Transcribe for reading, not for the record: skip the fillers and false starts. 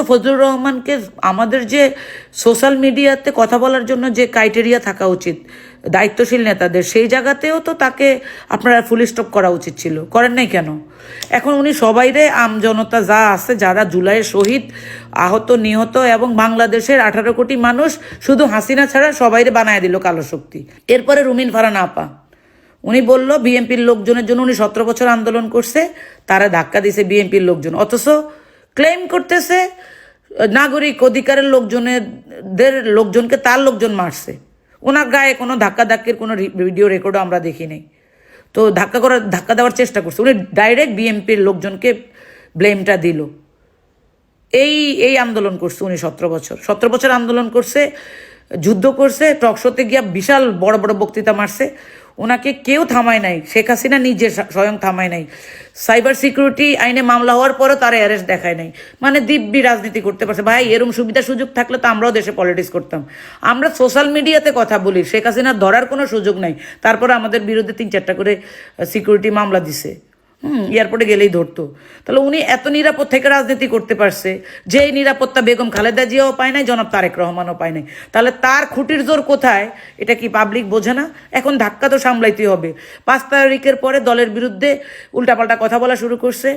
তো ফজলুর রহমানকে আমাদের যে সোশ্যাল মিডিয়াতে কথা বলার জন্য যে ক্রাইটেরিয়া থাকা উচিত দায়িত্বশীল নেতাদের, সেই জায়গাতেও তো তাকে আপনারা ফুল স্টপ করা উচিত ছিল, করেন নাই কেন? এখন উনি সবাইরে জনতা যা আছে, যারা জুলাইয়ের শহীদ, আহত, নিহত এবং বাংলাদেশের 18 কোটি মানুষ, শুধু হাসিনা ছাড়া সবাইরে বানায় দিল কালো শক্তি। এরপরে রুমিন ফারহানা আপা উনি বলল বিএনপির লোকজনের জন্য উনি 17 বছর আন্দোলন করছে, তারা ধাক্কা দিছে বিএনপির লোকজন, অথচ ক্লেম করতেছে নাগরিক অধিকারের লোকজনকে তার লোকজন মারছে। ওনার গায়ে কোনো ধাক্কাধাক্কির কোনো ভিডিও রেকর্ডও আমরা দেখি নাই। তো ধাক্কা দেওয়ার চেষ্টা করছে, উনি ডাইরেক্ট বিএনপির লোকজনকে ব্লেমটা দিল। এই আন্দোলন করছে উনি 17 বছর আন্দোলন করছে, যুদ্ধ করছে, টকশোতে গিয়া বিশাল বড় বড় বক্তৃতা মারছে। ওনাকে কেউ থামায় নাই, শেখ হাসিনা নিজে স্বয়ং থামায় নাই। সাইবার সিকিউরিটি আইনে মামলা হওয়ার পরও তারা অ্যারেস্ট দেখায় নাই, মানে দিব্যি রাজনীতি করতে পারছে। ভাই, এরকম সুবিধা সুযোগ থাকলে তো আমরাও দেশে পলিটিক্স করতাম। আমরা সোশ্যাল মিডিয়াতে কথা বলি, শেখ হাসিনার ধরার কোনো সুযোগ নাই, তারপরে আমাদের বিরুদ্ধে 3-4টা করে সিকিউরিটি মামলা দিছে। এয়ারপোর্টে গেলেই ধরতো। তাহলে উনি এত নিরাপদ থেকে রাজনীতি করতে পারছে, যে এই নিরাপত্তা বেগম খালেদা জিয়াও পায় নাই, জনাব তারেক রহমানও পায় নাই। তাহলে তার খুঁটির জোর কোথায়, এটা কি পাবলিক বোঝে না? এখন ধাক্কা তো সামলাইতেই হবে। 5 তারিখের পরে দলের বিরুদ্ধে উল্টাপাল্টা কথা বলা শুরু করছে।